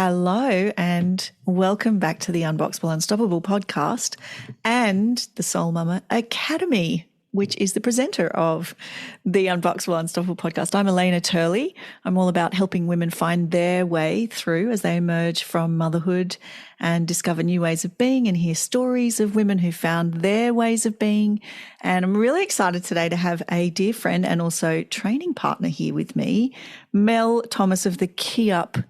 Hello and welcome back to the Unboxable Unstoppable podcast and the Soul Mama Academy, which is the presenter of the Unboxable Unstoppable podcast. I'm Alena Turley. I'm all about helping women find their way through as they emerge from motherhood and discover new ways of being and hear stories of women who found their ways of being. And I'm really excited today to have a dear friend and also training partner here with me, Mel Thomas of the Kyup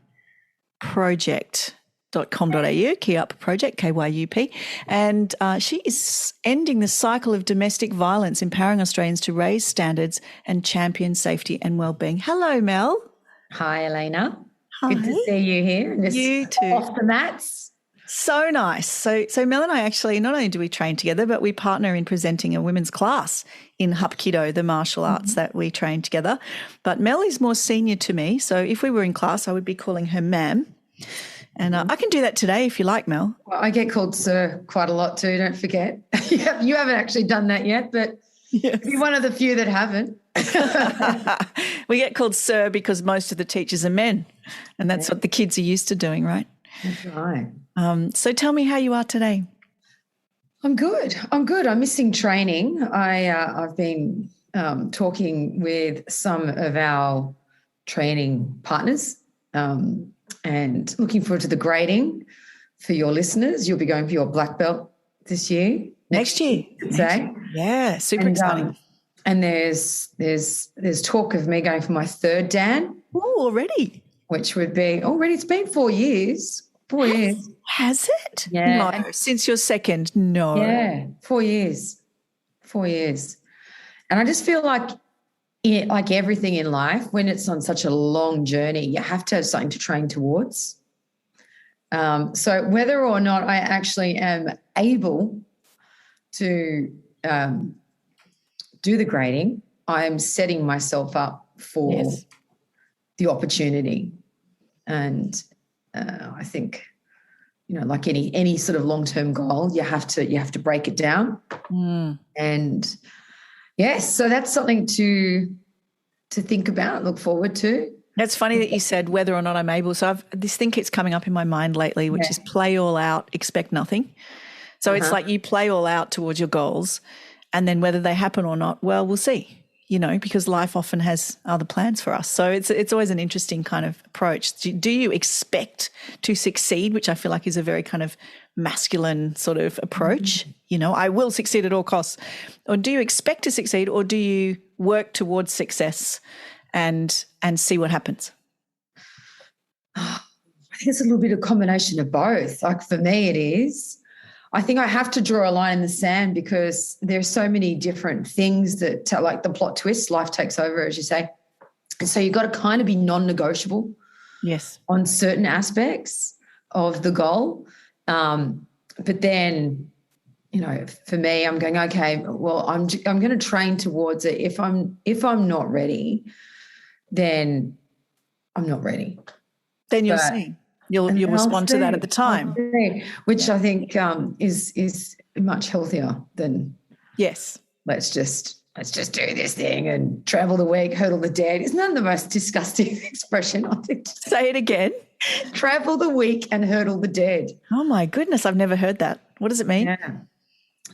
Project.com.au, Kyup Project, Kyup. And she is ending the cycle of domestic violence, empowering Australians to raise standards and champion safety and wellbeing. Hello, Mel. Hi, Alena. Hi. Good to see you here. You too. Off the mats. So nice. So Mel and I actually, not only do we train together, but we partner in presenting a women's class in Hapkido, the martial arts that we train together. But Mel is more senior to me. So if we were in class, I would be calling her ma'am. And I can do that today if you like, Mel. Well, I get called sir quite a lot too, don't forget. You haven't actually done that yet, but yes. You're one of the few that haven't. We get called sir because most of the teachers are men, and that's what the kids are used to doing, right? That's right. So tell me how you are today. I'm good. I'm missing training. I've been talking with some of our training partners and looking forward to the grading for your listeners. You'll be going for your black belt this year. Next year. Yeah, super exciting. And there's talk of me going for my third Dan. Oh, already? Which would be already. It's been 4 years. 4 years. Has it? Yeah. No, since your second, no. Yeah, 4 years. 4 years. And I just feel like everything in life, when it's on such a long journey, you have to have something to train towards. So whether or not I actually am able to do the grading, I'm setting myself up for the opportunity. And I think, like any sort of long-term goal, you have to break it down. And yes, so that's something to think about, look forward to. That's funny that you said whether or not I'm able. So this thing keeps coming up in my mind lately, which is play all out, expect nothing. So it's like you play all out towards your goals, and then whether they happen or not, well, we'll see. Because life often has other plans for us. So it's always an interesting kind of approach. Do you expect to succeed, which I feel like is a very kind of masculine sort of approach? I will succeed at all costs. Or do you expect to succeed, or do you work towards success and see what happens? I think it's a little bit of a combination of both. Like for me it is. I think I have to draw a line in the sand because there's so many different things that, like the plot twist, life takes over, as you say. And so you've got to kind of be non-negotiable on certain aspects of the goal. But then, for me, I'm going, okay, well, I'm going to train towards it. If I'm not ready, then I'm not ready. Then you'll see. You'll respond to that at the time, which I think is much healthier than let's just do this thing and travel the week, hurdle the dead. Isn't that the most disgusting expression? I think. Say it again. Travel the week and hurdle the dead. Oh my goodness, I've never heard that. What does it mean? Yeah.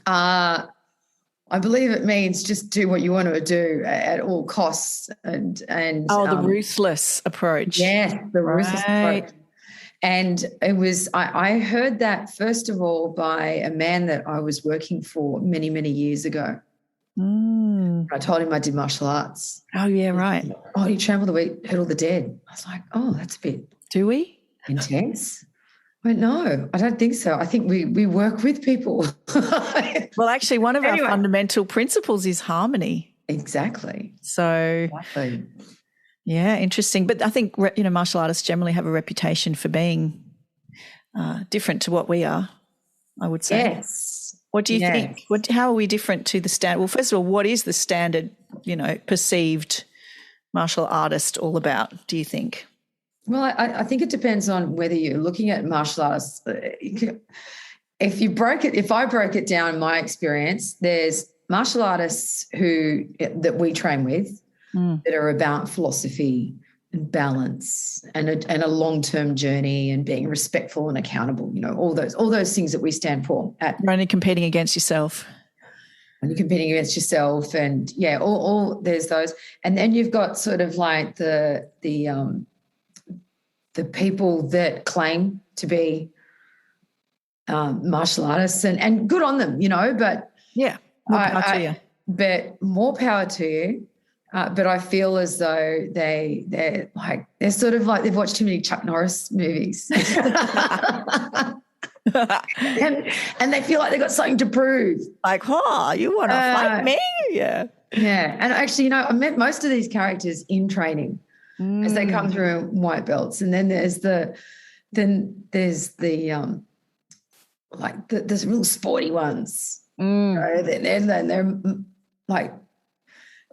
I believe it means just do what you want to do at all costs and the ruthless approach. Yeah, the ruthless approach. And it was, I heard that first of all by a man that I was working for many, many years ago. I told him I did martial arts. Oh, yeah, right. Oh, you travel the week, hurdle the dead. I was like, oh, that's a bit. Do we? Intense. I went, no, I don't think so. I think we work with people. Well, actually, one of our fundamental principles is harmony. Exactly. So, yeah, interesting. But I think, martial artists generally have a reputation for being different to what we are, I would say. Yes. What do you think? How are we different to the standard? Well, first of all, what is the standard, perceived martial artist all about, do you think? Well, I think it depends on whether you're looking at martial artists. If I broke it down in my experience, there's martial artists that we train with that are about philosophy, and balance and a long-term journey and being respectful and accountable, all those things that we stand for. You're only competing against yourself. When you're competing against yourself, and all there's those. And then you've got sort of like the people that claim to be martial artists, and good on them, but more power to you. But more power to you. But I feel as though they're sort of like they've watched too many Chuck Norris movies. and they feel like they've got something to prove. Like, you want to fight me? Yeah. Yeah. And actually, I met most of these characters in training as they come through white belts. And then there's the real sporty ones. They're like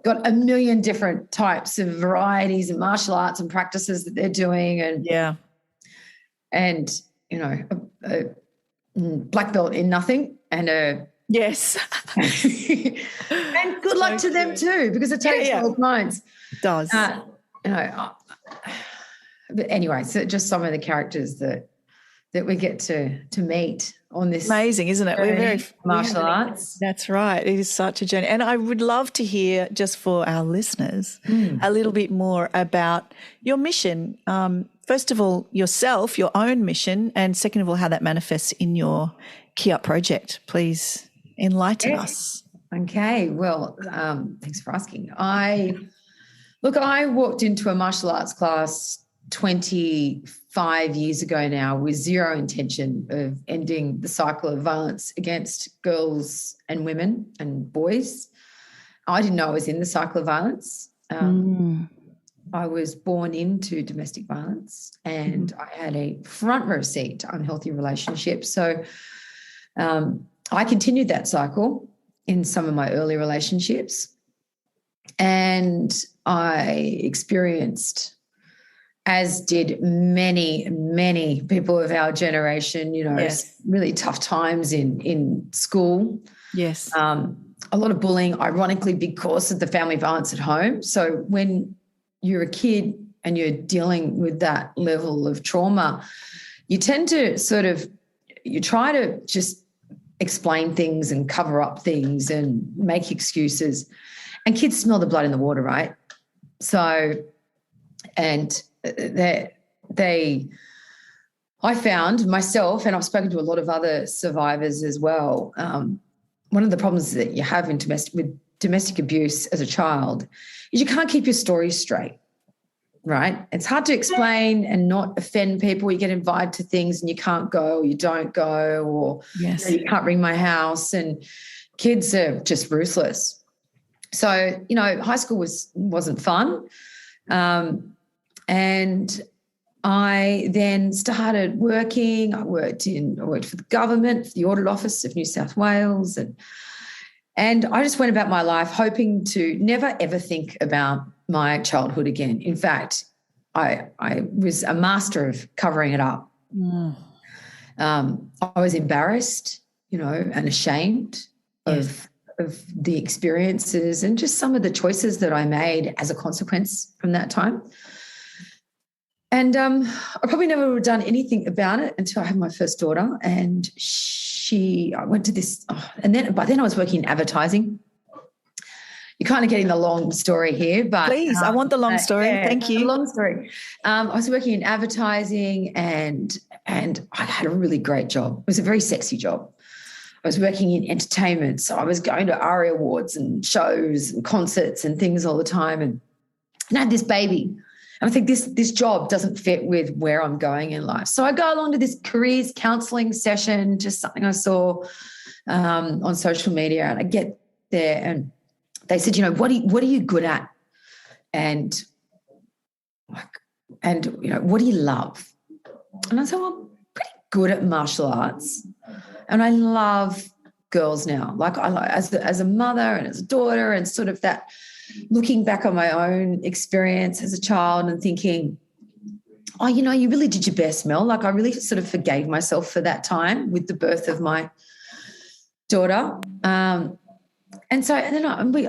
got a million different types of varieties and martial arts and practices that they're doing. And a black belt in nothing and a yes. And good luck to them too, because it takes all kinds. It does. But anyway, so just some of the characters that we get to meet on this. Amazing, isn't it? We're very martial arts. That's right. It is such a journey. And I would love to hear, just for our listeners, a little bit more about your mission. First of all, yourself, your own mission, and second of all, how that manifests in your Kyup Project. Please enlighten us. Okay. Well, thanks for asking. I walked into a martial arts class 25 years ago now with zero intention of ending the cycle of violence against girls and women and boys. I didn't know I was in the cycle of violence. I was born into domestic violence and I had a front row seat to unhealthy relationships. So I continued that cycle in some of my early relationships, and I experienced, as did many, many people of our generation, really tough times in school. Yes. A lot of bullying, ironically, because of the family violence at home. So when you're a kid and you're dealing with that level of trauma, you tend to you try to just explain things and cover up things and make excuses. And kids smell the blood in the water, right? So, and I found myself, and I've spoken to a lot of other survivors as well, one of the problems that you have with domestic abuse as a child is you can't keep your story straight, right? It's hard to explain and not offend people. You get invited to things and you can't go, or you don't go, or you can't ring my house, and kids are just ruthless. So, high school wasn't fun. And I then started working. I worked for the government, for the Audit Office of New South Wales, and I just went about my life hoping to never ever think about my childhood again. In fact, I was a master of covering it up. I was embarrassed, and ashamed of the experiences and just some of the choices that I made as a consequence from that time. And I probably never would have done anything about it until I had my first daughter, and I went to this, and then by then I was working in advertising. You're kind of getting the long story here, but please, I want the long story. Thank you. The long story. I was working in advertising, and I had a really great job. It was a very sexy job. I was working in entertainment, so I was going to ARIA Awards and shows and concerts and things all the time, and I had this baby. And I think this job doesn't fit with where I'm going in life. So I go along to this careers counselling session, just something I saw on social media, and I get there and they said, what are you good at? And what do you love? And I said, well, I'm pretty good at martial arts, and I love girls now. Like as a mother and as a daughter, and sort of that, looking back on my own experience as a child and thinking, you really did your best, Mel. Like I really sort of forgave myself for that time with the birth of my daughter. And so, and then we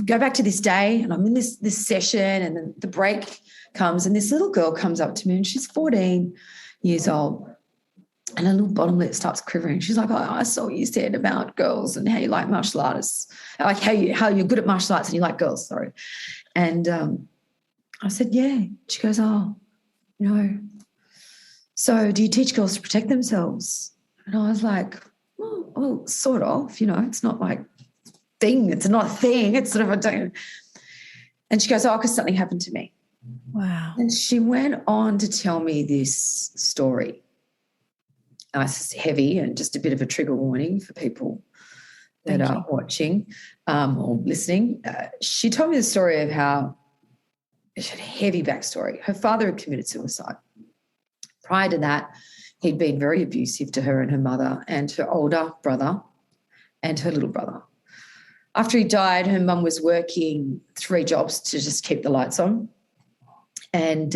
go back to this day, and I'm in this session, and then the break comes, and this little girl comes up to me, and she's 14 years old, and her little bottom lip starts quivering. She's like, "Oh, I saw what you said about girls and how you like martial artists, like how you're good at martial arts and you like girls." Sorry, and I said, "Yeah." She goes, "Oh, no. So, do you teach girls to protect themselves?" And I was like, "Well, sort of. It's not like." It's not a thing. It's sort of a thing. And she goes, "Oh, because something happened to me." Wow. And she went on to tell me this story. It's heavy and just a bit of a trigger warning for people that are watching or listening. She told me the story of how she had a heavy backstory. Her father had committed suicide. Prior to that, he'd been very abusive to her and her mother and her older brother and her little brother. After he died, her mum was working 3 jobs to just keep the lights on. And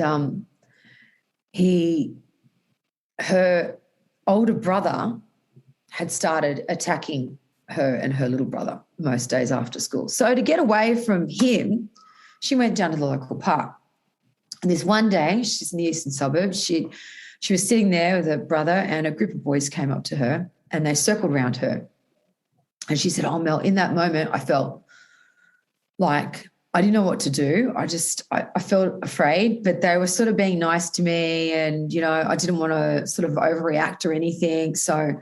her older brother had started attacking her and her little brother most days after school. So to get away from him, she went down to the local park. And this one day, she's in the eastern suburbs, she was sitting there with her brother, and a group of boys came up to her and they circled around her. And she said, "Oh, Mel, in that moment, I felt like I didn't know what to do. I felt afraid, but they were sort of being nice to me, and, I didn't want to sort of overreact or anything." So,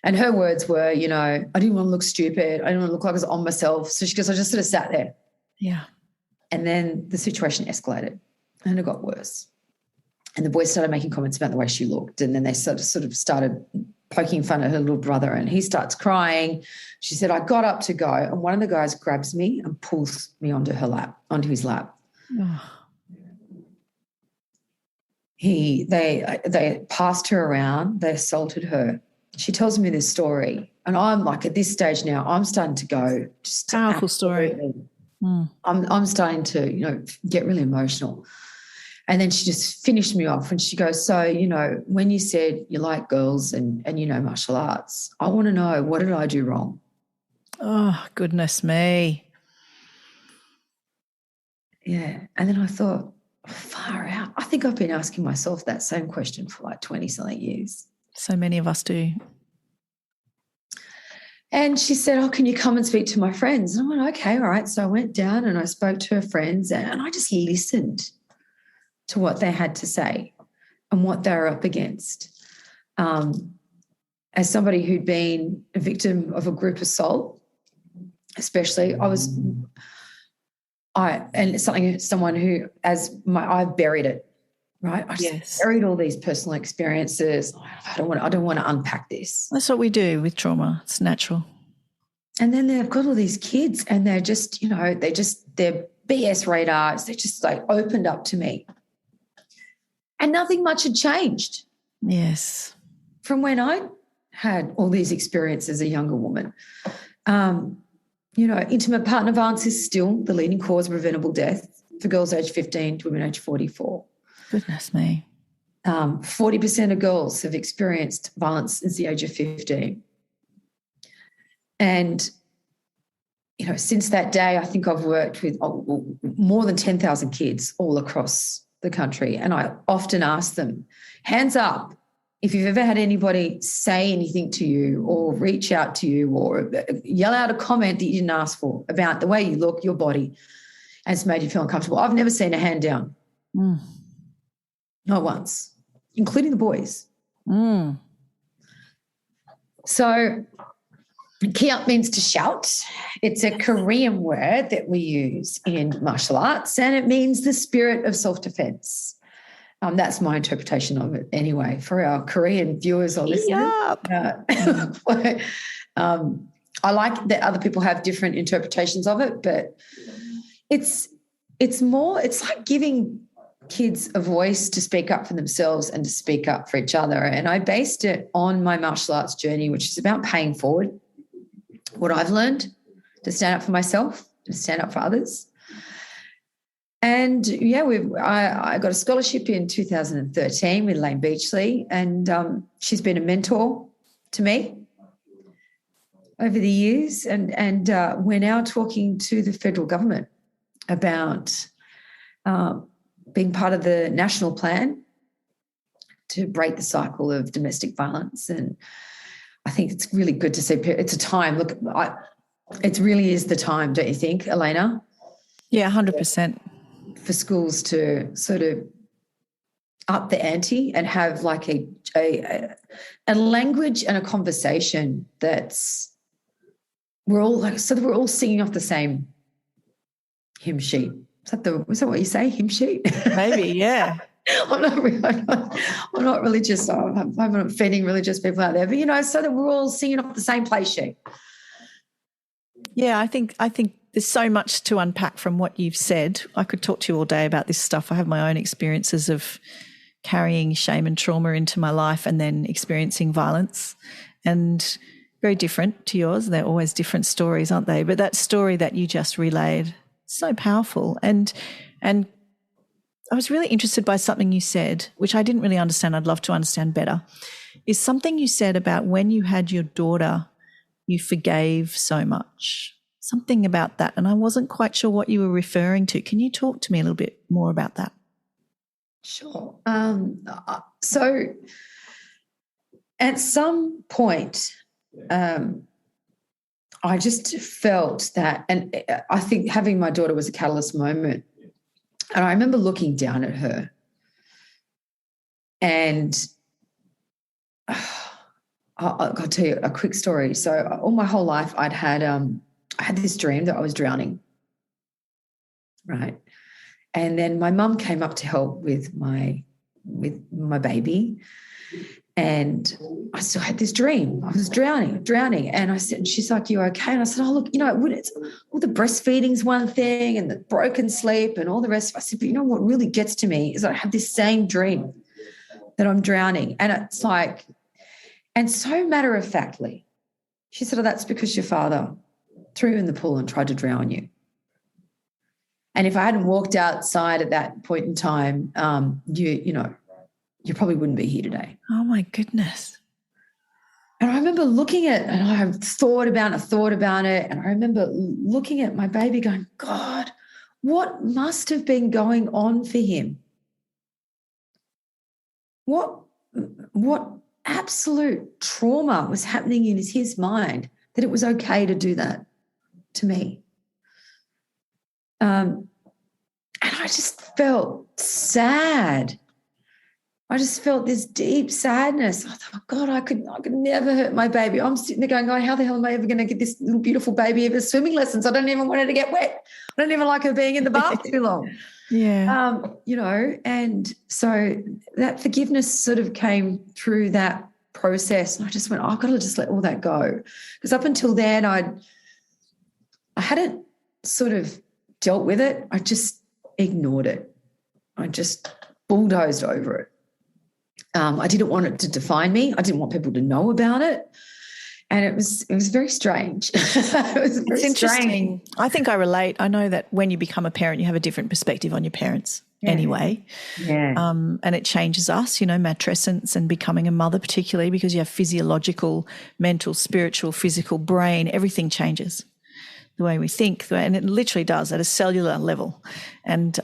and her words were, I didn't want to look stupid. I didn't want to look like I was on myself. So she goes, "I just sort of sat there." Yeah. And then the situation escalated and it got worse. And the boys started making comments about the way she looked. And then they sort of started poking fun at her little brother, and he starts crying. She said, "I got up to go, and one of the guys grabs me and pulls me onto his lap. Oh. They passed her around, they assaulted her. She tells me this story, and I'm like, at this stage now, I'm starting to go. Just powerful story. I'm starting to, get really emotional. And then she just finished me off, and she goes, "So, when you said you like girls and martial arts, I want to know, what did I do wrong?" Oh, goodness me. Yeah. And then I thought, far out. I think I've been asking myself that same question for like 20-something years. So many of us do. And she said, "Oh, can you come and speak to my friends?" And I went, "Okay, all right." So I went down and I spoke to her friends, and I just listened to what they had to say and what they were up against. As somebody who'd been a victim of a group assault, especially, someone who, I've buried it, right? I just buried all these personal experiences. I don't want to unpack this. That's what we do with trauma. It's natural. And then they've got all these kids, and they're just, they're BS radars. They just like opened up to me. And nothing much had changed. Yes. From when I had all these experiences as a younger woman. Intimate partner violence is still the leading cause of preventable death for girls aged 15 to women aged 44. Goodness me. 40% of girls have experienced violence since the age of 15. And, since that day, I think I've worked with more than 10,000 kids all across the country. And I often ask them, hands up, if you've ever had anybody say anything to you or reach out to you or yell out a comment that you didn't ask for about the way you look, your body, and it's made you feel uncomfortable. I've never seen a hand down. Not once, including the boys. So Kyup means to shout. It's a Korean word that we use in martial arts, and it means the spirit of self-defense. That's my interpretation of it anyway, for our Korean viewers or listeners. I like that other people have different interpretations of it, but it's like giving kids a voice to speak up for themselves and to speak up for each other. And I based it on my martial arts journey, which is about paying forward what I've learned to stand up for myself, to stand up for others. And I got a scholarship in 2013 with Elaine Beachley, and she's been a mentor to me. over the years, and we're now talking to the federal government about being part of the national plan to break the cycle of domestic violence. And I think it's really good to see. It's a time. Look, it really is the time, don't you think, Alena? Yeah, 100%. For schools to sort of up the ante and have like a language and a conversation that's we're all singing off the same hymn sheet. Is that what you say? Hymn sheet? Maybe, yeah. I'm not religious, so I'm not offending religious people out there, but so that we're all singing off the same play sheet. Yeah, I think there's so much to unpack from what you've said. I could talk to you all day about this stuff. I have my own experiences of carrying shame and trauma into my life and then experiencing violence, and very different to yours. They're always different stories, aren't they? But that story that you just relayed, so powerful. And I was really interested by something you said, which I didn't really understand. I'd love to understand better, is something you said about when you had your daughter, you forgave so much, something about that. And I wasn't quite sure what you were referring to. Can you talk to me a little bit more about that? Sure. So at some point, I just felt that, and I think having my daughter was a catalyst moment. And I remember looking down at her, and I'll tell you a quick story. So all my whole life I had this dream that I was drowning, right? And then my mum came up to help with my baby, and I still had this dream. I was drowning. And I said, she's like, "You okay?" And I said, "Oh, look, it's all the breastfeeding's one thing and the broken sleep and all the rest." I said, "But what really gets to me is that I have this same dream that I'm drowning." And it's like, and so matter-of-factly, she said, "Oh, that's because your father threw you in the pool and tried to drown you. And if I hadn't walked outside at that point in time, you probably wouldn't be here today." Oh, my goodness. And I remember looking at, and I thought about it, and I remember looking at my baby going, God, what must have been going on for him? What absolute trauma was happening in his mind that it was okay to do that to me? And I just felt sad. I just felt this deep sadness. I thought, God, I could never hurt my baby. I'm sitting there going, how the hell am I ever going to get this little beautiful baby ever swimming lessons? I don't even want her to get wet. I don't even like her being in the bath too long. Yeah. And so that forgiveness sort of came through that process. And I just went, I've got to just let all that go. Because up until then, I hadn't sort of dealt with it. I just ignored it. I just bulldozed over it. I didn't want it to define me. I didn't want people to know about it. And it was very strange. It's interesting. I think I relate. I know that when you become a parent, you have a different perspective on your parents anyway. Yeah. And it changes us, matrescence and becoming a mother, particularly because you have physiological, mental, spiritual, physical, brain, everything changes. The way we think, and it literally does at a cellular level. And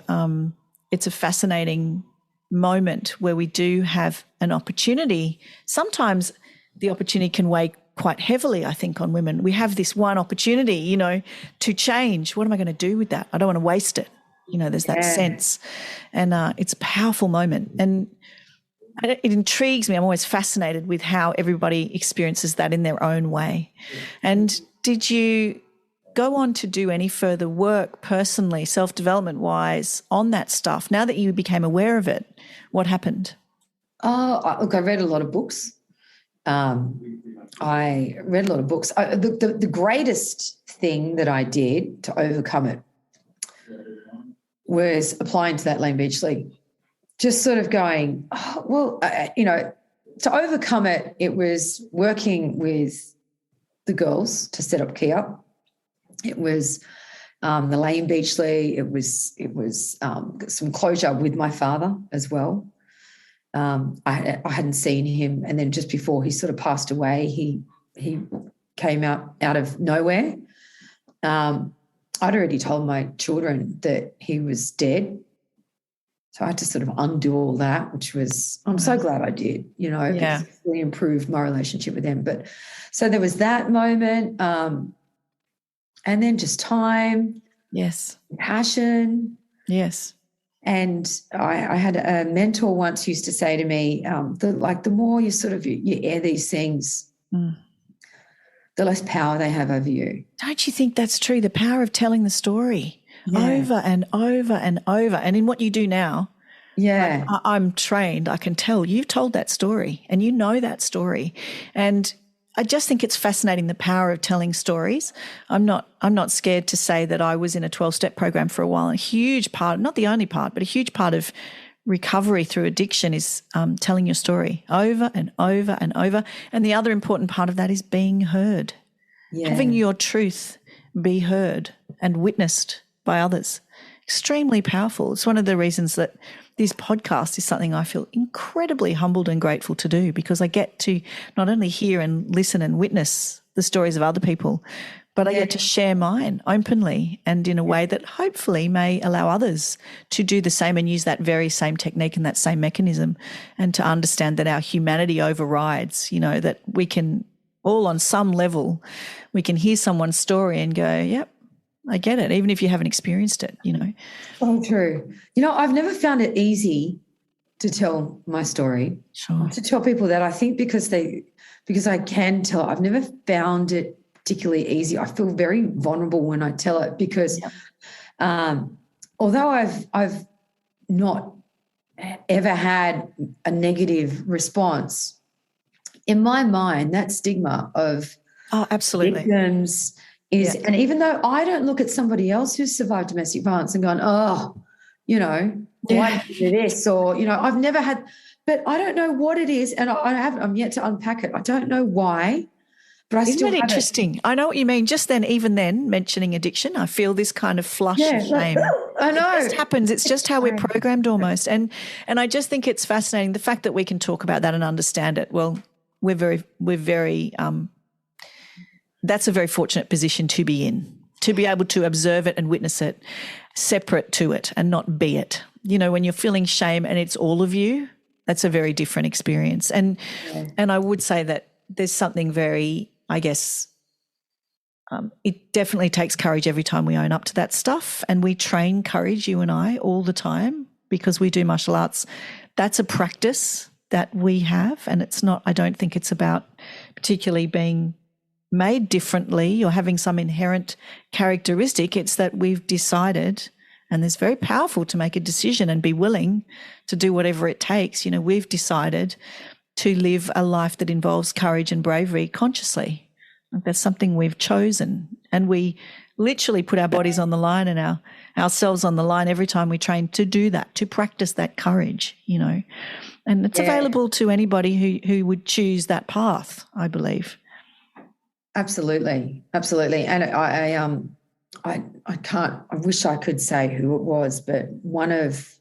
it's a fascinating moment where we do have an opportunity. Sometimes the opportunity can weigh quite heavily, I think, on women. We have this one opportunity, to change. What am I going to do with that? I don't want to waste it. There's that sense. And it's a powerful moment. And it intrigues me. I'm always fascinated with how everybody experiences that in their own way. And did you go on to do any further work personally, self-development wise, on that stuff? Now that you became aware of it, what happened? Look, I read a lot of books. The greatest thing that I did to overcome it was applying to that Lane Beach League. Just sort of going, to overcome it, it was working with the girls to set up Kyup. It was the Lane Beach League. It was some closure with my father as well. I hadn't seen him, and then just before he sort of passed away, he came out of nowhere. I'd already told my children that he was dead. So I had to sort of undo all that, which was, I'm so glad I did, because it really improved my relationship with them. But so there was that moment, and then just time. Yes. Passion. Yes. And I had a mentor once used to say to me, the more you sort of you air these things, the less power they have over you. Don't you think that's true? The power of telling the story over and over and over. And in what you do now, I'm trained. I can tell you've told that story and you know that story. And I just think it's fascinating, the power of telling stories. I'm not scared to say that I was in a 12-step program for a while. And a huge part, not the only part, but a huge part of recovery through addiction is telling your story over and over and over. And the other important part of that is being heard, having your truth be heard and witnessed by others. Extremely powerful. It's one of the reasons that this podcast is something I feel incredibly humbled and grateful to do, because I get to not only hear and listen and witness the stories of other people, but I get to share mine openly and in a way that hopefully may allow others to do the same and use that very same technique and that same mechanism, and to understand that our humanity overrides, that we can all on some level, we can hear someone's story and go, yep, I get it, even if you haven't experienced it, So true. I've never found it easy to tell my story, to tell people that. I think because I can tell, I've never found it particularly easy. I feel very vulnerable when I tell it because although I've not ever had a negative response, in my mind, that stigma of absolutely victims is, and even though I don't look at somebody else who's survived domestic violence and gone, why did you do this? Or, I've never had, but I don't know what it is. And I'm yet to unpack it. I don't know why, but Isn't it interesting? I know what you mean. Just then, even then, mentioning addiction, I feel this kind of flush of shame. I know. It just happens. It's just how we're programmed almost. And I just think it's fascinating, the fact that we can talk about that and understand it. Well, we're very that's a very fortunate position to be in, to be able to observe it and witness it separate to it and not be it. When you're feeling shame and it's all of you, that's a very different experience. And I would say that there's something very, I guess, it definitely takes courage every time we own up to that stuff, and we train courage, you and I, all the time because we do martial arts. That's a practice that we have, and it's not, I don't think it's about particularly being made differently or having some inherent characteristic. It's that we've decided, and it's very powerful to make a decision and be willing to do whatever it takes. We've decided to live a life that involves courage and bravery consciously. That's something we've chosen, and we literally put our bodies on the line and ourselves on the line every time we train to do that, to practice that courage, and it's available to anybody who would choose that path, I believe. Absolutely. And I wish I could say who it was, but one of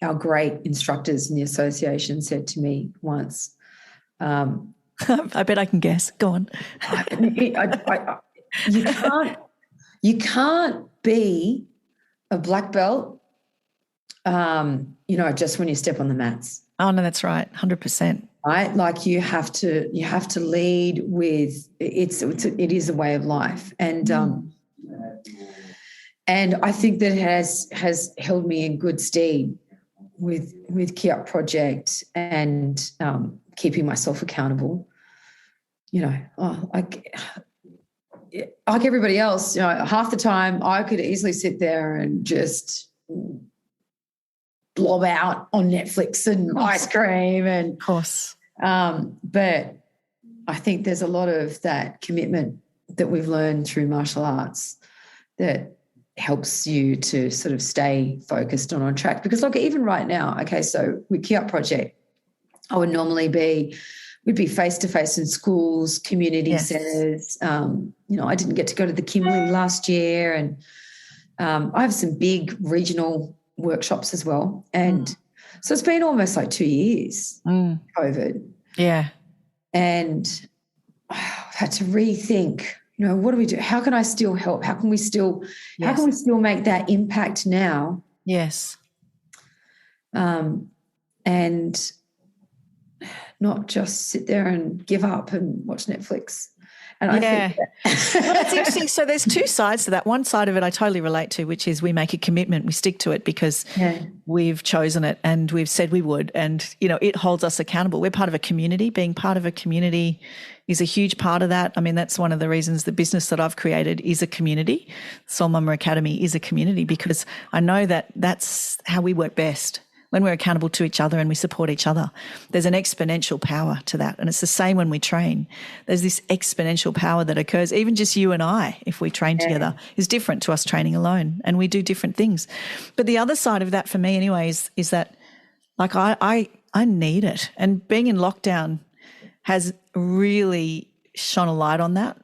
our great instructors in the association said to me once, I bet I can guess. Go on. You can't be a black belt, just when you step on the mats. Oh no, that's right, 100%. Right, like you have to lead with it is a way of life, and I think that has held me in good stead with Kyup Project and keeping myself accountable. Like everybody else, half the time I could easily sit there and just blob out on Netflix and ice cream, and of course. But I think there's a lot of that commitment that we've learned through martial arts that helps you to sort of stay focused on track. Because like even right now, okay, so with Kyup Project, I would normally we'd be face-to-face in schools, community centres. I didn't get to go to the Kimberley last year, and I have some big regional workshops as well. And so it's been almost like 2 years, COVID. Yeah. And had to rethink, what do we do? How can I still help? How can we still make that impact now? Yes. And not just sit there and give up and watch Netflix. And I think well, that's interesting. So there's two sides to that. One side of it I totally relate to, which is we make a commitment, we stick to it because we've chosen it and we've said we would. And, it holds us accountable. We're part of a community. Being part of a community is a huge part of that. I mean, that's one of the reasons the business that I've created is a community. Soul Mama Academy is a community because I know that that's how we work best. When we're accountable to each other and we support each other, there's an exponential power to that. And it's the same when we train. There's this exponential power that occurs. Even just you and I, if we train together, is different to us training alone, and we do different things. But the other side of that for me anyways is that like I need it. And being in lockdown has really shone a light on that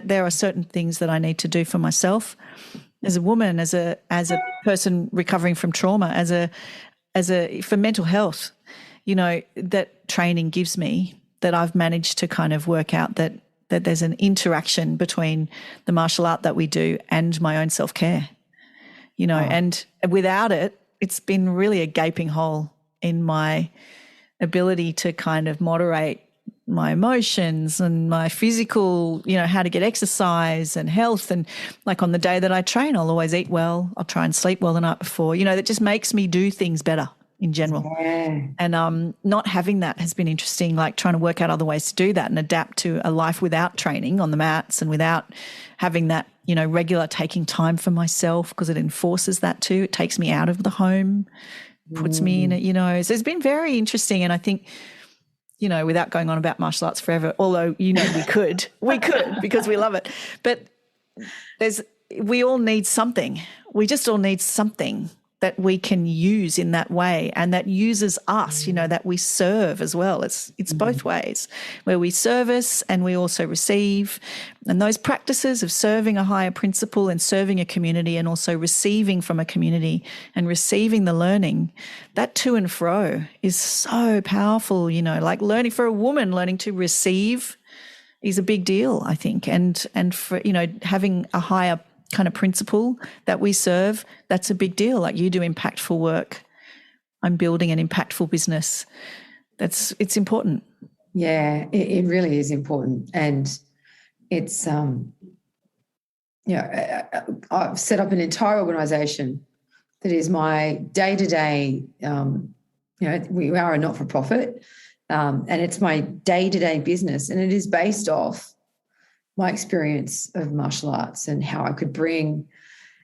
there are certain things that I need to do for myself as a woman, as a person recovering from trauma, for mental health, that training gives me, that I've managed to kind of work out that there's an interaction between the martial art that we do and my own self-care, and without it, it's been really a gaping hole in my ability to kind of moderate my emotions and my physical, how to get exercise and health. And like on the day that I train, I'll always eat well. I'll try and sleep well the night before, that just makes me do things better in general. Yeah. And not having that has been interesting, like trying to work out other ways to do that and adapt to a life without training on the mats and without having that, regular taking time for myself, because it enforces that too. It takes me out of the home, puts me in it, so it's been very interesting. And I think, without going on about martial arts forever, although, we could because we love it. But we all need something. We just all need something that we can use in that way and that uses us, that we serve as well. It's both ways, where we service and we also receive. And those practices of serving a higher principle and serving a community and also receiving from a community and receiving the learning, that to and fro is so powerful, like learning for a woman, learning to receive is a big deal, I think. And for, having a higher kind of principle that we serve, that's a big deal. Like you do impactful work. I'm building an impactful business. It's important. Yeah, it really is important. And it's, I've set up an entire organisation that is my day-to-day, we are a not-for-profit, and it's my day-to-day business, and it is based off my experience of martial arts and how I could bring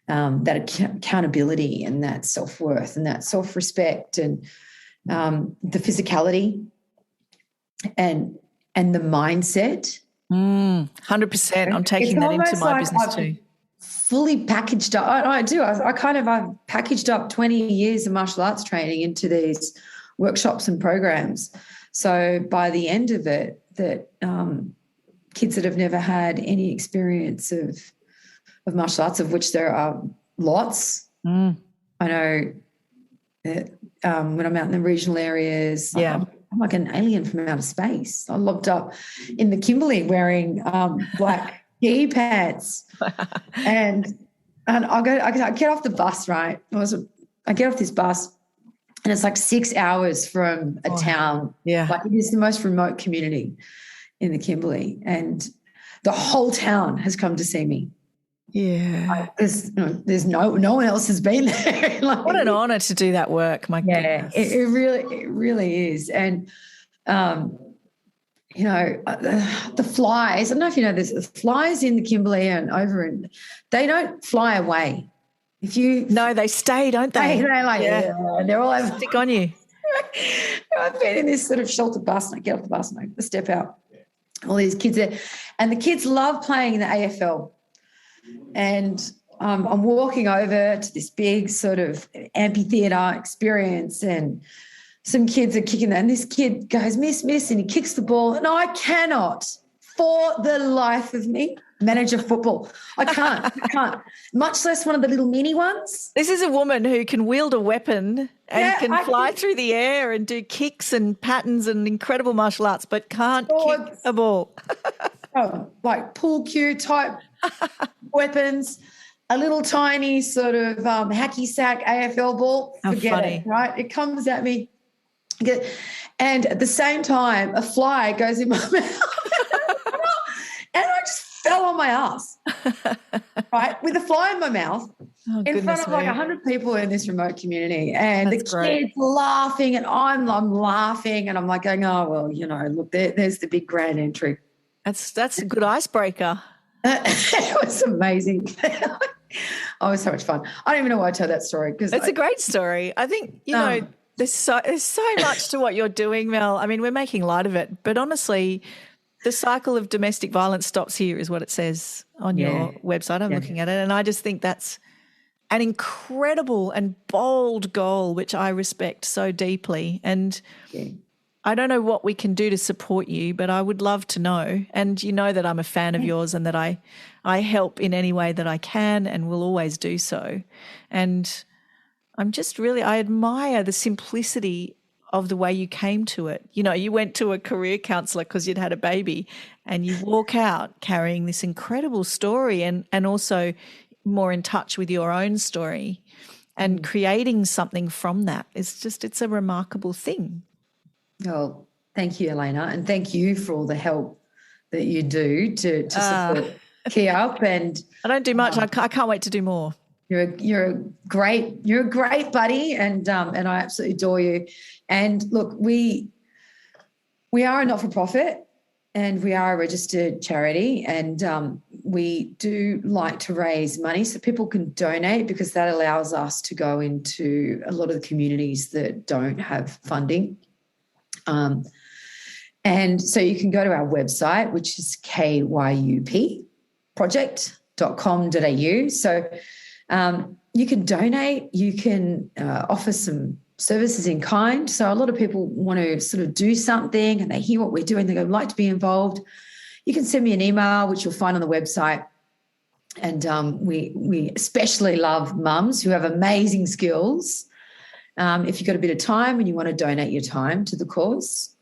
that accountability and that self-worth and that self-respect and the physicality and the mindset. 100%. I'm taking that into my business too. Fully packaged up. I do. I've packaged up 20 years of martial arts training into these workshops and programs. So by the end of it, that kids that have never had any experience of martial arts, of which there are lots. I know that when I'm out in the regional areas, I'm like an alien from outer space. I locked up in the Kimberley wearing black ski pants, and I get off the bus, right? I get off this bus, and it's like 6 hours from a town. Yeah, like it is the most remote community in the Kimberley, and the whole town has come to see me. Yeah, there's no one else has been there. Like, what an honour to do that work. My goodness. It really is. And the flies. I don't know if you know this. The flies in the Kimberley and over in, they don't fly away. No, they stay, don't they? They're like they're all over. Stick on you. I've been in this sort of sheltered bus, and I get off the bus and I step out. All these kids there, and the kids love playing in the AFL. And I'm walking over to this big sort of amphitheatre experience, and some kids are kicking that. And this kid goes, miss, and he kicks the ball. And I cannot, for the life of me, manage a football. I can't, much less one of the little mini ones. This is a woman who can wield a weapon and can fly through the air and do kicks and patterns and incredible martial arts, but can't kick a ball. like pool cue type weapons, a little tiny sort of hacky sack AFL ball. Forget it, right? It comes at me. And at the same time, a fly goes in my mouth. And I just fell on my ass, right, with a fly in my mouth in front of like 100 people in this remote community. And the kids laughing and I'm laughing and I'm like going, oh, well, you know, look, there's the big grand entry. That's a good icebreaker. It was amazing. Oh, it was so much fun. I don't even know why I tell that story. Because it's a great story. I think, you know, there's so much to what you're doing, Mel. I mean, we're making light of it, but honestly, the cycle of domestic violence stops here is what it says on your website. I'm looking at it, and I just think that's an incredible and bold goal, which I respect so deeply. And I don't know what we can do to support you, but I would love to know. And you know that I'm a fan of yours and that I help in any way that I can and will always do so. And I'm just really, I admire the simplicity of the way you came to it. You know, you went to a career counsellor because you'd had a baby and you walk out carrying this incredible story and also more in touch with your own story and creating something from that. It's a remarkable thing. Oh, thank you, Alena, and thank you for all the help that you do to support Kyup. And I don't do much. I can't wait to do more. You're a great buddy, and I absolutely adore you. And look, we are a not-for-profit, and we are a registered charity, and we do like to raise money so people can donate, because that allows us to go into a lot of the communities that don't have funding. And so you can go to our website, which is kyupproject.com.au. So you can donate, you can offer some services in kind. So a lot of people want to sort of do something and they hear what we're doing, they go, I'd like to be involved. You can send me an email, which you'll find on the website. And we especially love mums who have amazing skills. If you've got a bit of time and you want to donate your time to the cause,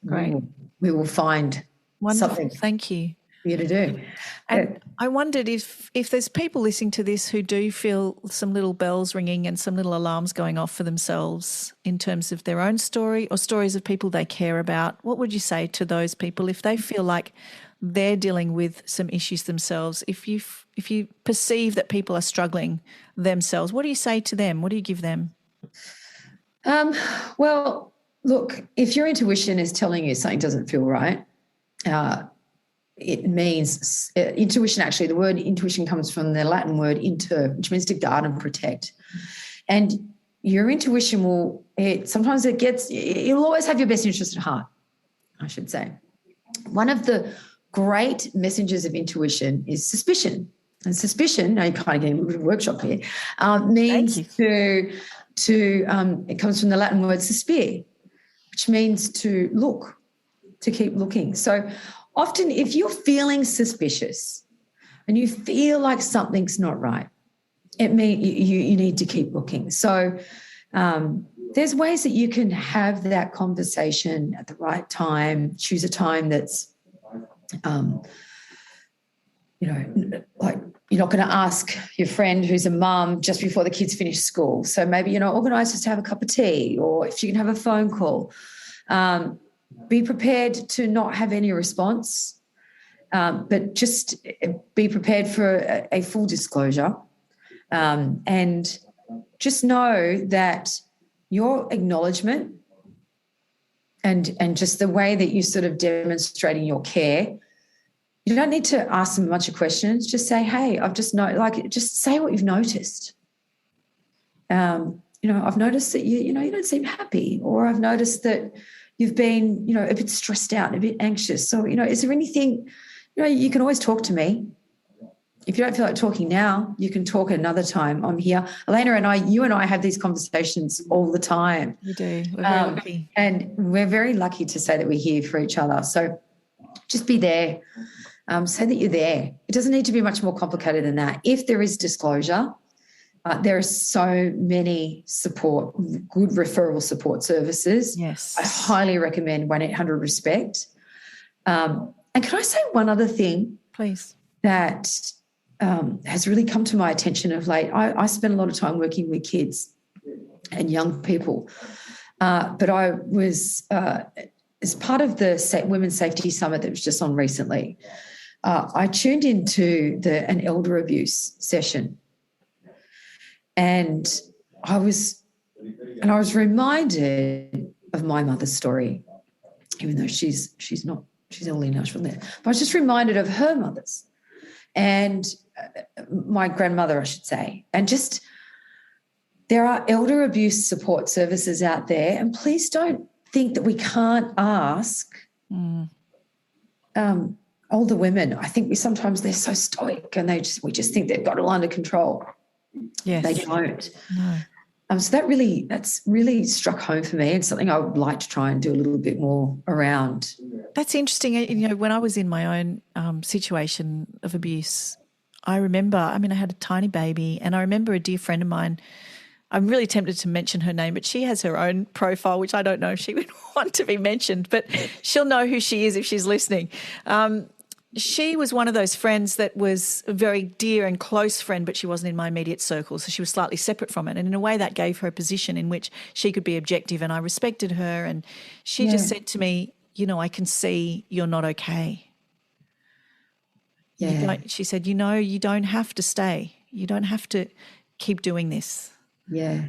we will find something. Thank you. For you to do. And I wondered if there's people listening to this who do feel some little bells ringing and some little alarms going off for themselves in terms of their own story or stories of people they care about, what would you say to those people if they feel like they're dealing with some issues themselves? If you perceive that people are struggling themselves, what do you say to them? What do you give them? Well, look, if your intuition is telling you something doesn't feel right, it means intuition. Actually, the word intuition comes from the Latin word inter, which means to guard and protect. And your intuition you'll always have your best interest at heart, I should say. One of the great messengers of intuition is suspicion. And suspicion, now you're kind of getting a little bit of workshop here, means it comes from the Latin word suspire, which means to look, to keep looking. So often if you're feeling suspicious and you feel like something's not right, it means you need to keep looking. So there's ways that you can have that conversation at the right time, choose a time that's, like you're not going to ask your friend who's a mum just before the kids finish school. So maybe, organise just to have a cup of tea, or if you can have a phone call. Be prepared to not have any response, but just be prepared for a full disclosure. And just know that your acknowledgement and just the way that you sort of demonstrating your care, you don't need to ask them a bunch of questions. Just say, hey, just say what you've noticed. I've noticed that you don't seem happy, or I've noticed that you've been, a bit stressed out, a bit anxious. So, is there anything, you can always talk to me. If you don't feel like talking now, you can talk another time. I'm here. Alena you and I have these conversations all the time. We do. We're very lucky. And we're very lucky to say that we're here for each other. So just be there. Say that you're there. It doesn't need to be much more complicated than that. If there is disclosure, there are so many good referral support services. Yes. I highly recommend 1-800-RESPECT. And can I say one other thing? Please. that has really come to my attention of late. I spend a lot of time working with kids and young people, but I was, as part of the Women's Safety Summit that was just on recently, I tuned into an elder abuse session, and I was reminded of my mother's story, even though she's elderly now, from there. But I was just reminded of her mother's and my grandmother, I should say, and just there are elder abuse support services out there, and please don't think that we can't ask older women. I think sometimes they're so stoic and we just think they've got it all under control. Yes. They don't. No. So that's really struck home for me, and something I would like to try and do a little bit more around. That's interesting. You know, when I was in my own situation of abuse, I remember, I had a tiny baby, and I remember a dear friend of mine, I'm really tempted to mention her name, but she has her own profile, which I don't know if she would want to be mentioned, but she'll know who she is if she's listening. She was one of those friends that was a very dear and close friend, but she wasn't in my immediate circle, so she was slightly separate from it. And in a way that gave her a position in which she could be objective, and I respected her. And she just said to me, you know, I can see you're not okay. Yeah. She said, you know, you don't have to stay. You don't have to keep doing this. Yeah.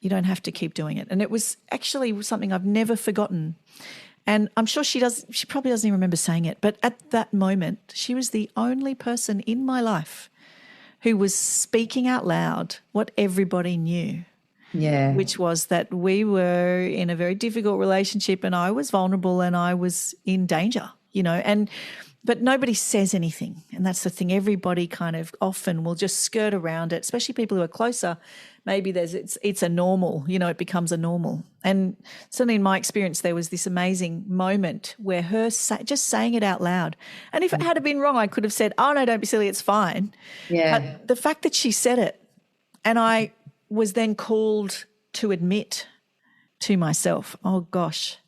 You don't have to keep doing it. And it was actually something I've never forgotten. And I'm sure she probably doesn't even remember saying it, but at that moment, she was the only person in my life who was speaking out loud what everybody knew. Yeah. Which was that we were in a very difficult relationship, and I was vulnerable and I was in danger, you know, but nobody says anything. And that's the thing. Everybody kind of often will just skirt around it, especially people who are closer. Maybe it's a normal, you know, it becomes a normal. And certainly in my experience, there was this amazing moment where her just saying it out loud. And if it had been wrong, I could have said, oh, no, don't be silly, it's fine. Yeah. But the fact that she said it, and I was then called to admit to myself, oh, gosh,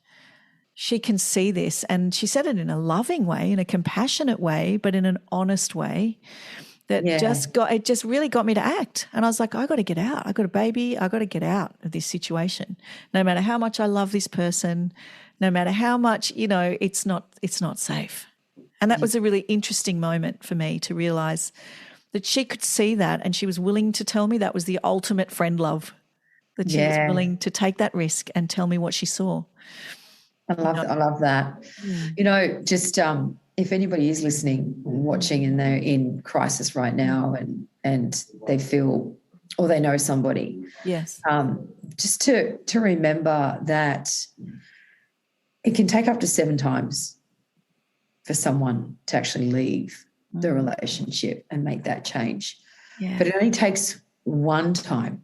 she can see this. And she said it in a loving way, in a compassionate way, but in an honest way. That just really got me to act. And I was like, I got to get out. I got a baby. I got to get out of this situation. No matter how much I love this person, no matter how much, you know, it's not safe. And that was a really interesting moment for me to realize that she could see that, and she was willing to tell me. That was the ultimate friend love, that she was willing to take that risk and tell me what she saw. I love that. You know, just if anybody is listening, watching, and they're in crisis right now, and they feel, or they know somebody, yes, just to remember that it can take up to 7 times for someone to actually leave the relationship and make that change. Yeah. But it only takes 1 time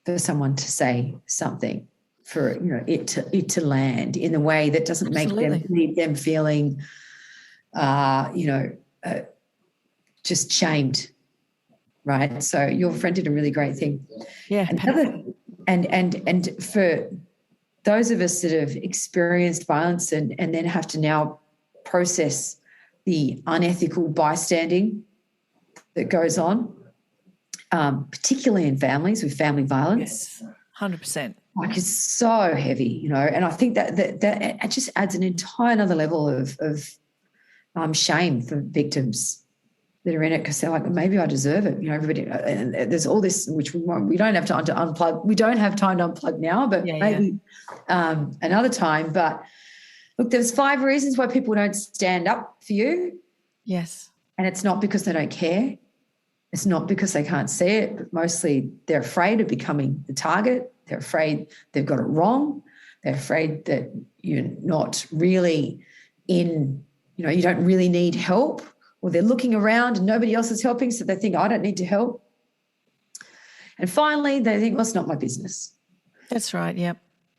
for someone to say something, for it to land in a way that doesn't leave them feeling just shamed, right? So your friend did a really great thing. Yeah. And for those of us that have experienced violence and then have to now process the unethical bystanding that goes on, particularly in families with family violence. Yes, 100%. Like, it's so heavy, and I think that it just adds an entire another level of shame for victims that are in it, because they're like, maybe I deserve it. Everybody, and there's all this which we don't have time to unplug. We don't have time to unplug now, but maybe another time. But look, there's 5 reasons why people don't stand up for you. Yes. And it's not because they don't care. It's not because they can't see it, but mostly they're afraid of becoming the target. They're afraid they've got it wrong. They're afraid that you're not really you don't really need help, or they're looking around and nobody else is helping, so they think, I don't need to help. And finally, they think, well, it's not my business. That's right, yep.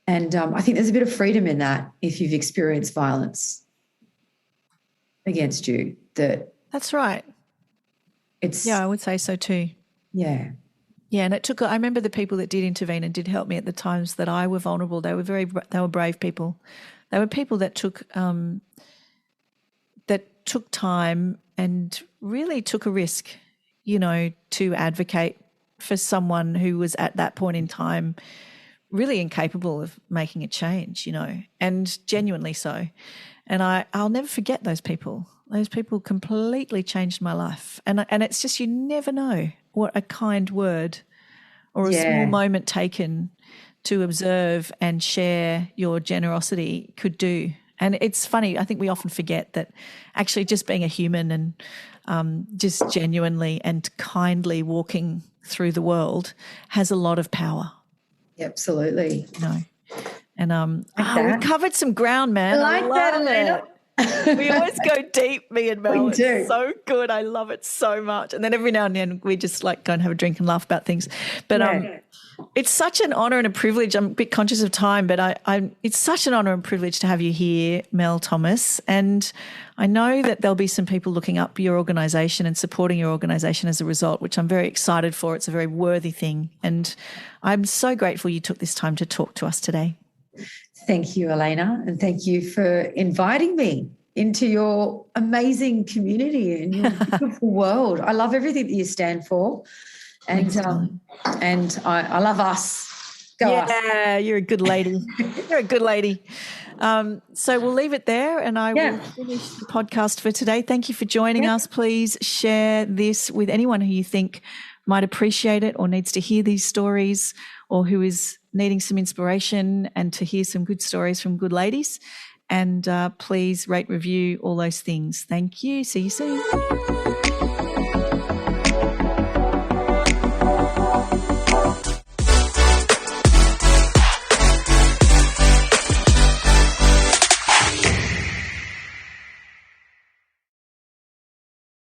And I think there's a bit of freedom in that if you've experienced violence against you. That's right. I would say so too. Yeah. Yeah, and I remember the people that did intervene and did help me at the times that I were vulnerable. They were brave people. They were people that took that took time and really took a risk, you know, to advocate for someone who was at that point in time really incapable of making a change, you know, and genuinely so. And I'll never forget those people. Those people completely changed my life. And it's just, you never know what a kind word or a small moment taken to observe and share your generosity could do. And it's funny, I think we often forget that actually just being a human and just genuinely and kindly walking through the world has a lot of power. Absolutely. You know. And we've covered some ground, man. I like that, Alena. We always go deep, me and Mel. We do. It's so good. I love it so much. And then every now and then we just like go and have a drink and laugh about things. But it's such an honour and a privilege. I'm a bit conscious of time, but it's such an honour and privilege to have you here, Mel Thomas. And I know that there'll be some people looking up your organisation and supporting your organisation as a result, which I'm very excited for. It's a very worthy thing. And I'm so grateful you took this time to talk to us today. Thank you, Alena, and thank you for inviting me into your amazing community and your beautiful world. I love everything that you stand for, and I love us. Go us. Yeah, you're a good lady. You're a good lady. So we'll leave it there, and I will finish the podcast for today. Thank you for joining us. Please share this with anyone who you think might appreciate it or needs to hear these stories, or who is needing some inspiration and to hear some good stories from good ladies. And please rate, review, all those things. Thank you. See you soon.